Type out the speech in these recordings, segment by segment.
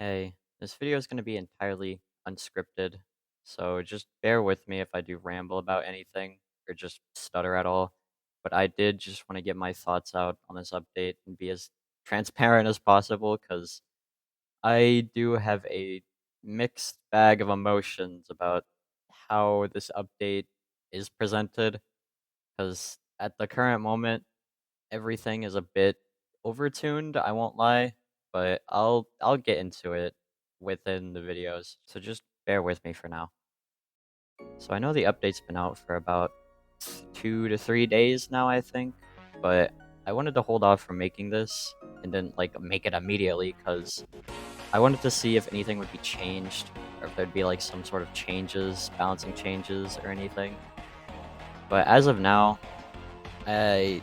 Hey, this video is going to be entirely unscripted, so just bear with me if I do ramble about anything or just stutter at all. But I did just want to get my thoughts out on this update and be as transparent as possible because I do have a mixed bag of emotions about how this update is presented. Because at the current moment, everything is a bit overtuned, I won't lie, but I'll get into it within the videos. So just bear with me for now. So I know the update's been out for about 2 to 3 days now, I think, but I wanted to hold off from making this and then like make it immediately cuz I wanted to see if anything would be changed or if there'd be like some sort of changes, balancing changes or anything. But as of now, I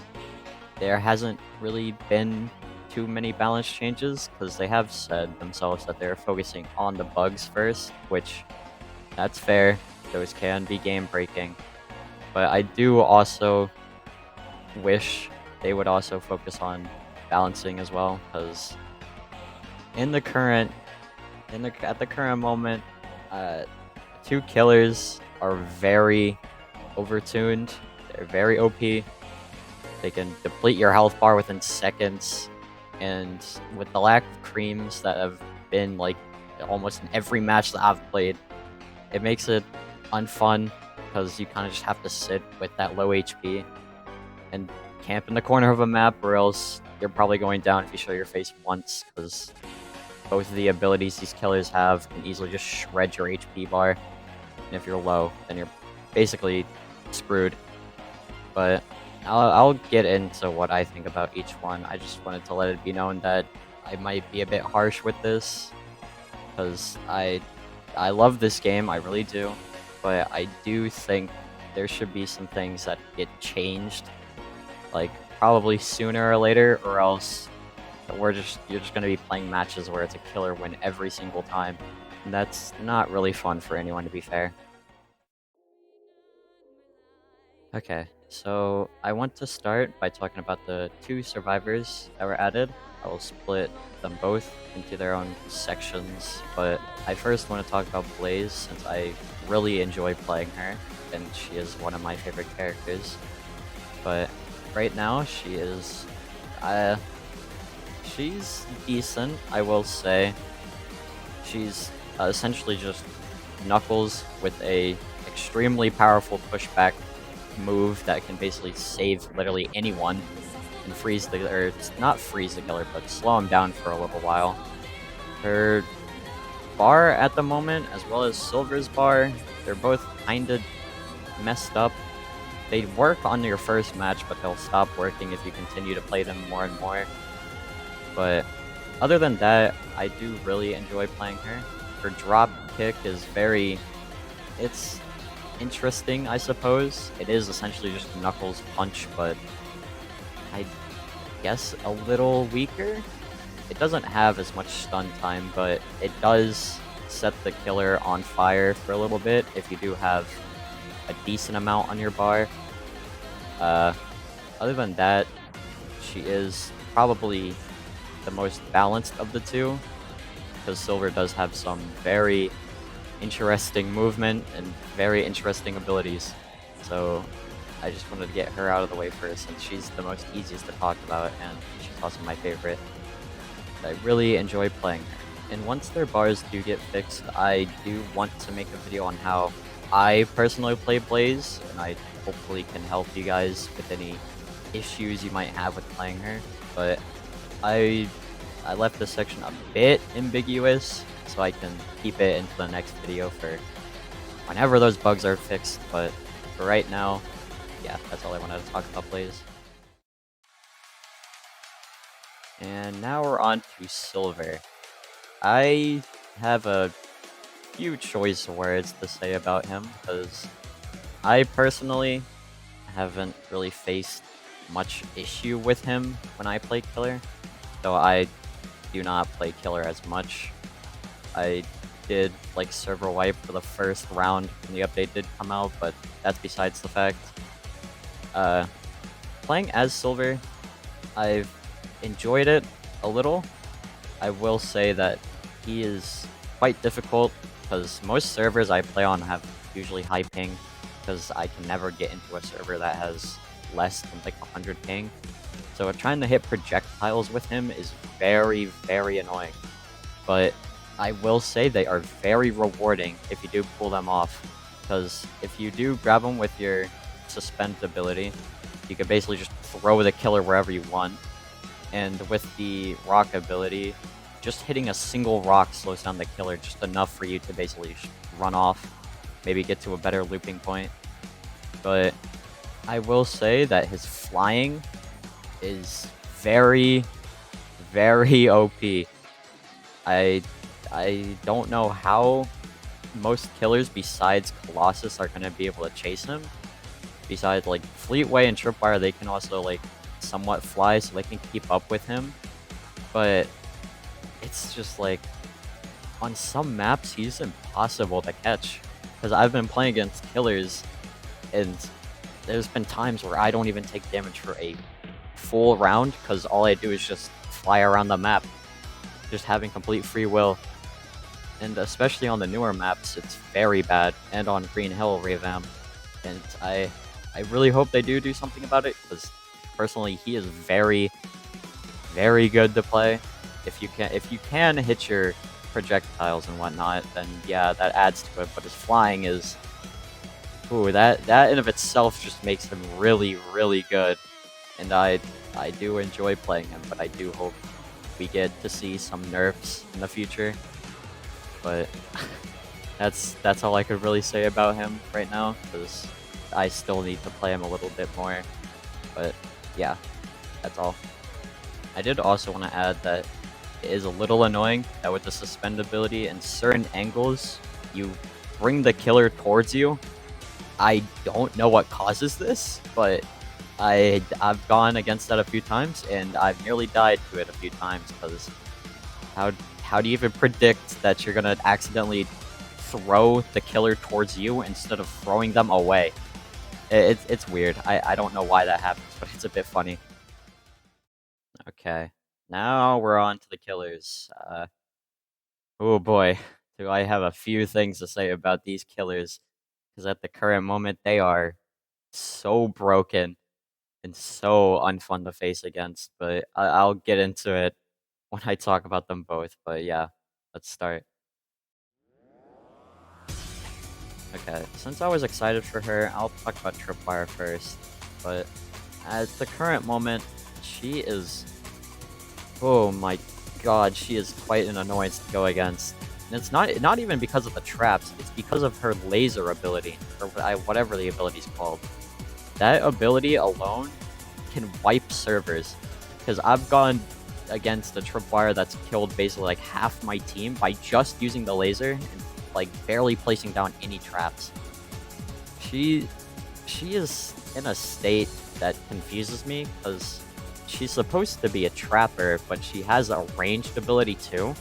there hasn't really been too many balance changes because they have said themselves that they're focusing on the bugs first, which that's fair. Those can be game breaking. But I do also wish they would also focus on balancing as well because in the current at the current moment, uh, two killers are very overtuned. They're very OP. They can deplete your health bar within seconds, and with the lack of creams that have been like almost in every match that I've played, it makes it unfun because you kind of just have to sit with that low HP and camp in the corner of a map, or else you're probably going down if you show your face once because both of the abilities these killers have can easily just shred your HP bar, and if you're low, then you're basically screwed. But I'll get into what I think about each one. I just wanted to let it be known that I might be a bit harsh with this because I love this game, I really do, but I do think there should be some things that get changed, like probably sooner or later, or else you're just gonna be playing matches where it's a killer win every single time, and that's not really fun for anyone, to be fair. Okay, so I want to start by talking about the two survivors that were added. I will split them both into their own sections, but I first want to talk about Blaze since I really enjoy playing her, and she is one of my favorite characters. But right now, uh, she's decent, I will say. She's essentially just Knuckles with a extremely powerful pushback move that can basically save literally anyone and freeze the, or not freeze the killer, but slow him down for a little while. Her bar at the moment, as well as Silver's bar, they're both kinda messed up. They work on your first match, but they'll stop working if you continue to play them more and more. But other than that, I do really enjoy playing her. Her drop kick is it's interesting, I suppose. It is essentially just Knuckles' punch, but I guess a little weaker. It doesn't have as much stun time, but it does set the killer on fire for a little bit if you do have a decent amount on your bar. Other than that, she is probably the most balanced of the two, because Silver does have some very interesting movement and very interesting abilities. So I just wanted to get her out of the way first, since she's the most easiest to talk about, and she's also my favorite. I really enjoy playing her. And once their bars do get fixed, I do want to make a video on how I personally play Blaze, and I hopefully can help you guys with any issues you might have with playing her. But I left this section a bit ambiguous, so I can keep it into the next video for whenever those bugs are fixed. But for right now, yeah, that's all I wanted to talk about, Blaze. And now we're on to Silver. I have a few choice words to say about him, because I personally haven't really faced much issue with him when I play Killer, though I do not play Killer as much. I did like server wipe for the first round when the update did come out, but that's besides the fact. Playing as Silver, I've enjoyed it a little. I will say that he is quite difficult because most servers I play on have usually high ping because I can never get into a server that has less than like 100 ping. So trying to hit projectiles with him is very, very annoying. But I will say they are very rewarding if you do pull them off. Because if you do grab them with your suspend ability, you can basically just throw the killer wherever you want. And with the rock ability, just hitting a single rock slows down the killer just enough for you to basically run off, maybe get to a better looping point. But I will say that his flying is very, very OP. I don't know how most killers besides Colossus are gonna be able to chase him. Besides like Fleetway and Tripwire, they can also like somewhat fly, so they can keep up with him. But it's just like on some maps he's impossible to catch. Because I've been playing against killers, and there's been times where I don't even take damage for a full round because all I do is just fly around the map, just having complete free will. And especially on the newer maps, it's very bad, and on Green Hill revamp. And I really hope they do something about it, because personally he is very, very good to play. If you can hit your projectiles and whatnot, then yeah, that adds to it. But his flying is, ooh, that in of itself just makes him really, really good. And I do enjoy playing him, but I do hope we get to see some nerfs in the future. But that's all I could really say about him right now, because I still need to play him a little bit more. But yeah, that's all. I did also want to add that it is a little annoying that with the suspend ability in certain angles, you bring the killer towards you. I don't know what causes this, but I've gone against that a few times, and I've nearly died to it a few times, because how do you even predict that you're gonna accidentally throw the killer towards you instead of throwing them away? It's weird. I don't know why that happens, but it's a bit funny. Okay, now we're on to the killers. Oh boy, do I have a few things to say about these killers, because at the current moment they are so broken and so unfun to face against, but I'll get into it when I talk about them both. But yeah, let's start. Okay, since I was excited for her, I'll talk about Tripwire first. But at the current moment, she is... oh my god, she is quite an annoyance to go against. And it's not even because of the traps, it's because of her laser ability, or whatever the ability is called. That ability alone can wipe servers, because I've gone against a Tripwire that's killed basically like half my team by just using the laser and like barely placing down any traps. She is in a state that confuses me, because she's supposed to be a trapper, but she has a ranged ability too.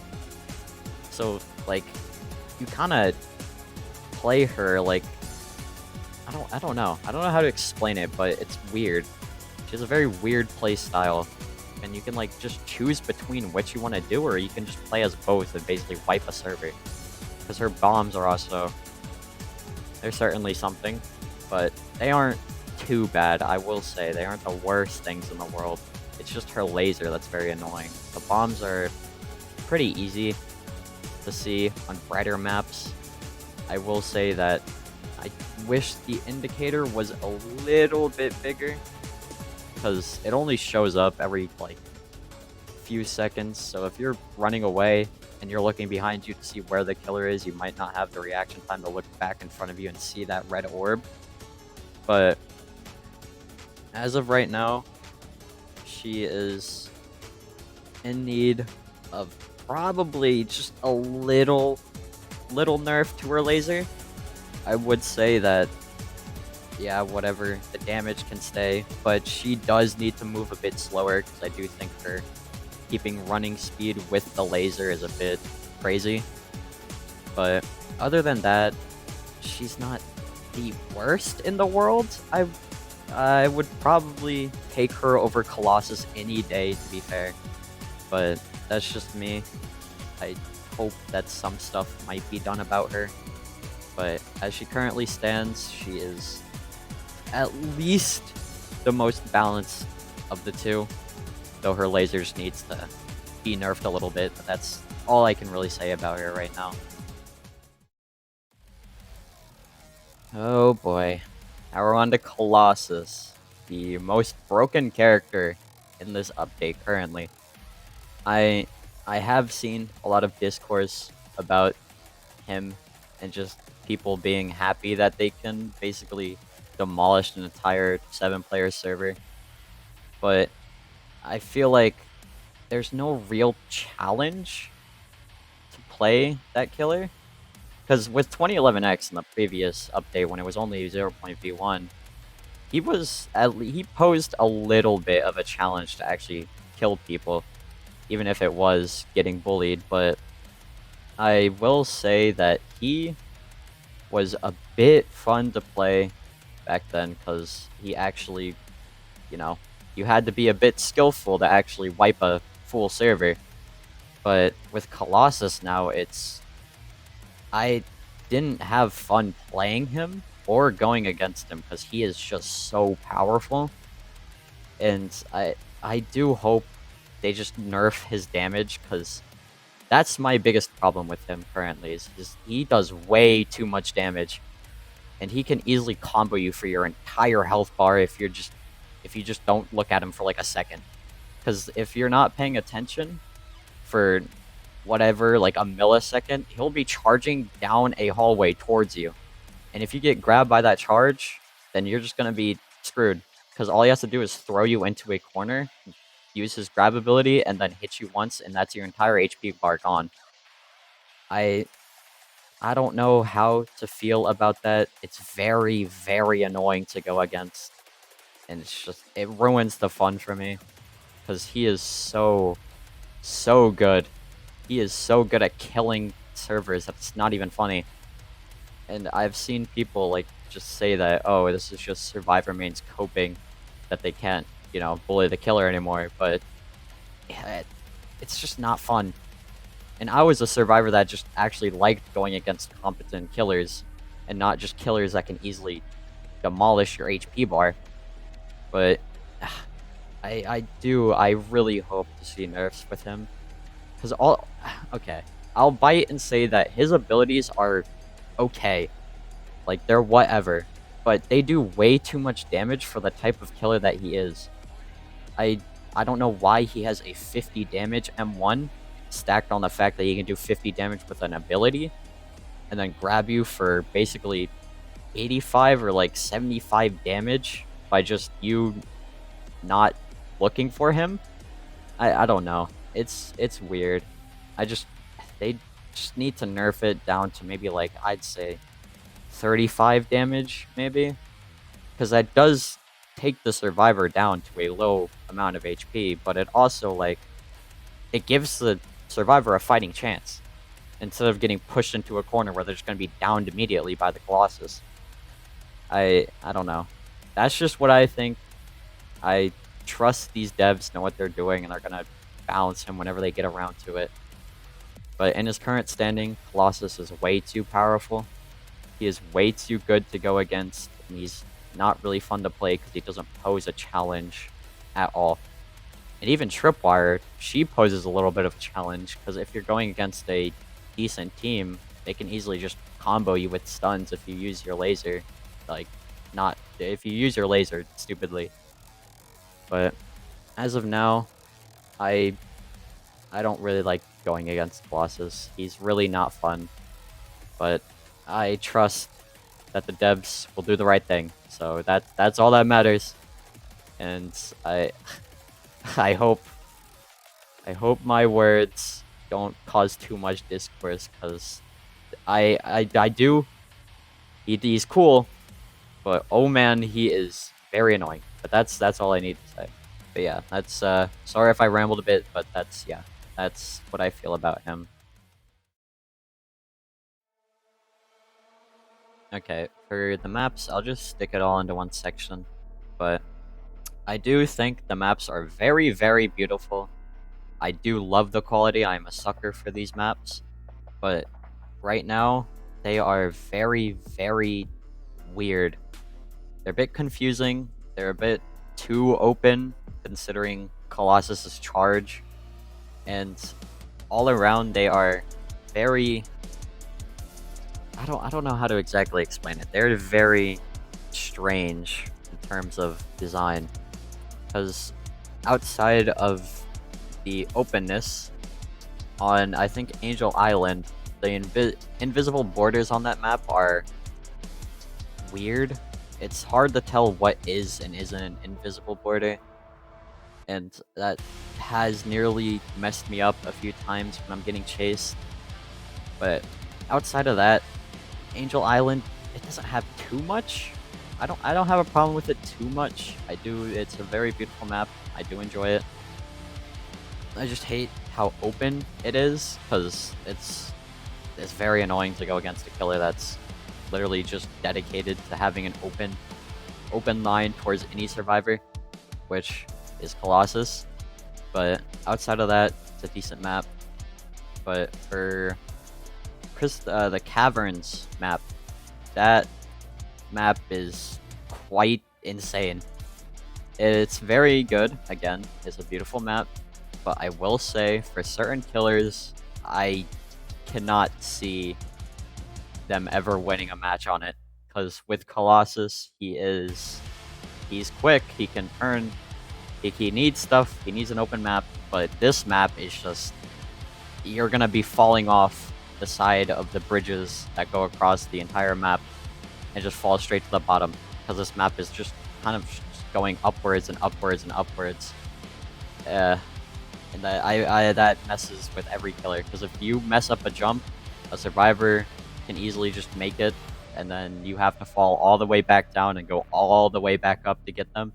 So like you kind of play her like, I don't know how to explain it, but it's weird. She has a very weird play style, and you can like just choose between what you want to do, or you can just play as both and basically wipe a server. Because her bombs are also, they're certainly something, but they aren't too bad, I will say. They aren't the worst things in the world. It's just her laser that's very annoying. The bombs are pretty easy to see on brighter maps. I will say that I wish the indicator was a little bit bigger, because it only shows up every like few seconds. So if you're running away and you're looking behind you to see where the killer is, you might not have the reaction time to look back in front of you and see that red orb. But as of right now, she is in need of probably just a little nerf to her laser. I would say that, yeah, whatever, the damage can stay, but she does need to move a bit slower, because I do think her keeping running speed with the laser is a bit crazy. But other than that, she's not the worst in the world. I would probably take her over Colossus any day, to be fair. But that's just me. I hope that some stuff might be done about her. But as she currently stands, she is at least the most balanced of the two, though her lasers needs to be nerfed a little bit, but that's all I can really say about her right now. Oh boy. Now we're on to Colossus, the most broken character in this update currently. I I have seen a lot of discourse about him and just people being happy that they can basically demolish an entire 7-player server, but I feel like there's no real challenge to play that killer. Because with 2011X in the previous update, when it was only v0.1, he posed a little bit of a challenge to actually kill people, even if it was getting bullied. But I will say that he was a bit fun to play back then, because he actually, you know, you had to be a bit skillful to actually wipe a full server. But with Colossus now, I didn't have fun playing him or going against him because he is just so powerful. And I do hope they just nerf his damage, because that's my biggest problem with him currently is he does way too much damage, and he can easily combo you for your entire health bar if you just don't look at him for like a second. Because if you're not paying attention for whatever, like a millisecond, he'll be charging down a hallway towards you. And if you get grabbed by that charge, then you're just going to be screwed. Because all he has to do is throw you into a corner, use his grab ability, and then hit you once, and that's your entire HP bar gone. I don't know how to feel about that. It's very, very annoying to go against. And it ruins the fun for me. Because he is so good. He is so good at killing servers that's not even funny. And I've seen people like just say that, oh, this is just Survivor mains coping, that they can't, bully the killer anymore. But yeah, it's just not fun. And I was a Survivor that just actually liked going against competent killers, and not just killers that can easily demolish your HP bar. But I really hope to see nerfs with him. Because okay, I'll bite and say that his abilities are okay. Like, they're whatever. But they do way too much damage for the type of killer that he is. I don't know why he has a 50 damage M1 stacked on the fact that he can do 50 damage with an ability, and then grab you for basically 85 or like 75 damage by just you not looking for him. I don't know. It's weird. They just need to nerf it down to maybe, like, I'd say 35 damage, maybe. Because that does take the Survivor down to a low amount of HP, but it also, like, it gives the Survivor a fighting chance, instead of getting pushed into a corner where they're just going to be downed immediately by the Colossus. I don't know. That's just what I think. I trust these devs know what they're doing, and they're going to balance him whenever they get around to it. But in his current standing, Colossus is way too powerful. He is way too good to go against, and he's not really fun to play because he doesn't pose a challenge at all. And even Tripwire, she poses a little bit of a challenge, because if you're going against a decent team, they can easily just combo you with stuns if you use your laser. Like, not if you use your laser stupidly. But as of now, I don't really like going against Colossus. He's really not fun. But I trust that the devs will do the right thing. So that's all that matters. And I hope my words don't cause too much discourse, because I do. He's cool, but oh man, he is very annoying. But that's all I need to say. But yeah, that's sorry if I rambled a bit, but that's what I feel about him. Okay, for the maps, I'll just stick it all into one section. But I do think the maps are very, very beautiful. I do love the quality. I'm a sucker for these maps. but right now they are very, very weird. They're a bit confusing. They're a bit too open considering Colossus's charge, and all around they are very I don't know how to exactly explain it. They're very strange in terms of design because outside of the openness on I think Angel Island, the invisible borders on that map are weird. It's hard to tell what is and isn't an invisible border, and that has nearly messed me up a few times when I'm getting chased. But outside of that, Angel Island, it doesn't have too much. I don't have a problem with it too much. It's a very beautiful map. I do enjoy it. I just hate how open it is, because it's very annoying to go against a killer that's literally just dedicated to having an open line towards any survivor, which is Colossus. But outside of that, it's a decent map. But for the caverns map, that map is quite insane. It's very good. Again, it's a beautiful map, but I will say for certain killers, I cannot see them ever winning a match on it. Because with Colossus, he's quick. He can turn. He needs stuff. He needs an open map. But this map is just you're gonna be falling off the side of the bridges that go across the entire map and just fall straight to the bottom, because this map is just kind of just going upwards and upwards and upwards. And that messes with every killer, because if you mess up a jump, a survivor can easily just make it, and then you have to fall all the way back down and go all the way back up to get them.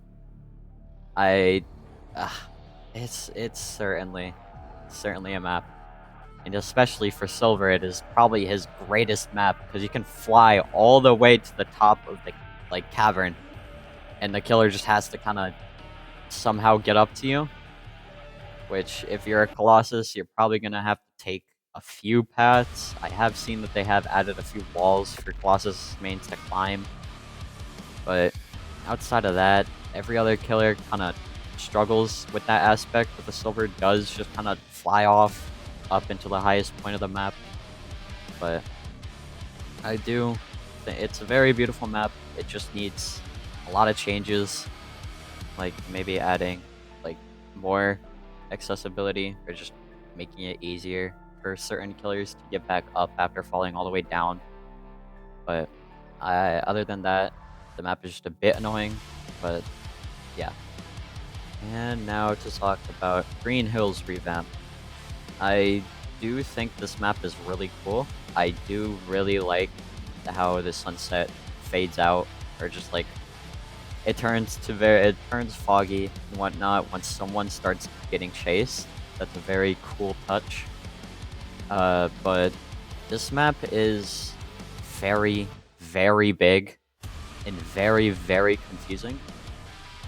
I, it's certainly a map. And especially for Silver, it is probably his greatest map, because you can fly all the way to the top of the cavern, and the killer just has to kind of somehow get up to you. Which, if you're a Colossus, you're probably gonna have to take a few paths. I have seen that they have added a few walls for Colossus mains to climb, but outside of that, every other killer kind of struggles with that aspect, but the Silver does just kind of fly off up into the highest point of the map. But it's a very beautiful map. It just needs a lot of changes, like maybe adding like more accessibility, or just making it easier for certain killers to get back up after falling all the way down. But other than that, the map is just a bit annoying. But yeah. And now to talk about Green Hills revamp. I do think this map is really cool. I do really like how the sunset fades out, or just like it turns foggy and whatnot once someone starts getting chased. That's a very cool touch. But this map is very, very big and very, very confusing,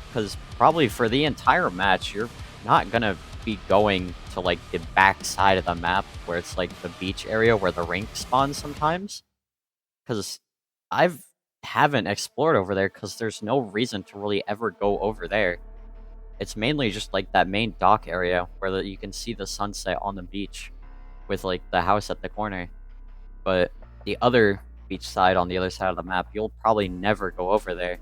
because probably for the entire match, you're not gonna be going to like the back side of the map where it's like the beach area where the rink spawns sometimes, because I've haven't explored over there because there's no reason to really ever go over there. It's mainly just like that main dock area where you can see the sunset on the beach with like the house at the corner. But the other beach side on the other side of the map, you'll probably never go over there.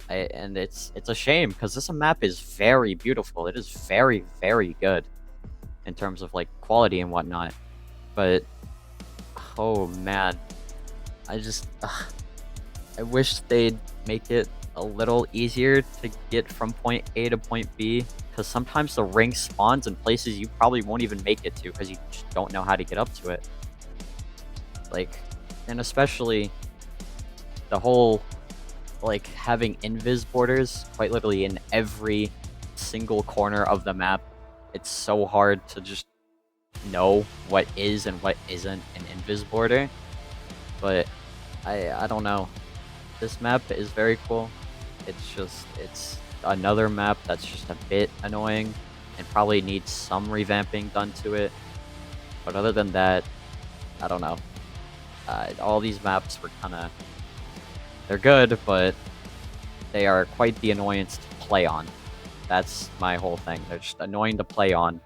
And it's a shame, because this map is very beautiful. It is very, very good in terms of like quality and whatnot. But oh man, I wish they'd make it a little easier to get from point A to point B, because sometimes the ring spawns in places you probably won't even make it to because you just don't know how to get up to it. Like, and especially the whole like having invis borders quite literally in every single corner of the map. It's so hard to just know what is and what isn't an invis border. But I don't know. This map is very cool. It's another map that's just a bit annoying and probably needs some revamping done to it. But other than that, I don't know. All these maps were they're good, but they are quite the annoyance to play on. That's my whole thing. They're just annoying to play on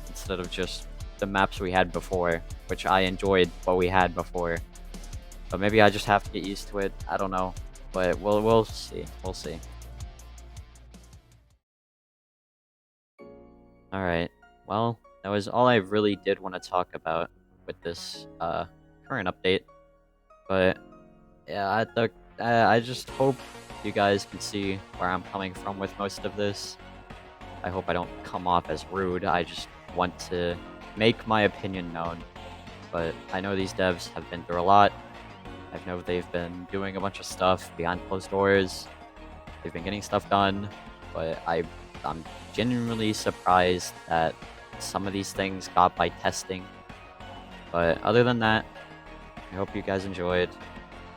instead of just the maps we had before, which I enjoyed what we had before. But maybe I just have to get used to it. I don't know. But we'll see. We'll see. Alright. Well, that was all I really did want to talk about with this current update. But yeah, I just hope you guys can see where I'm coming from with most of this. I hope I don't come off as rude. I just want to make my opinion known. But I know these devs have been through a lot. I know they've been doing a bunch of stuff behind closed doors. They've been getting stuff done, but I'm genuinely surprised that some of these things got by testing. But other than that, I hope you guys enjoyed,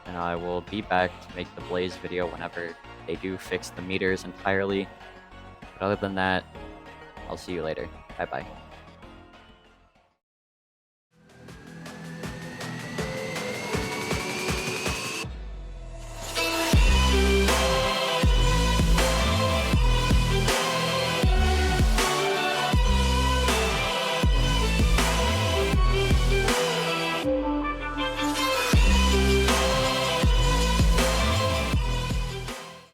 and I will be back to make the Blaze video whenever they do fix the meters entirely. But other than that, I'll see you later. Bye bye.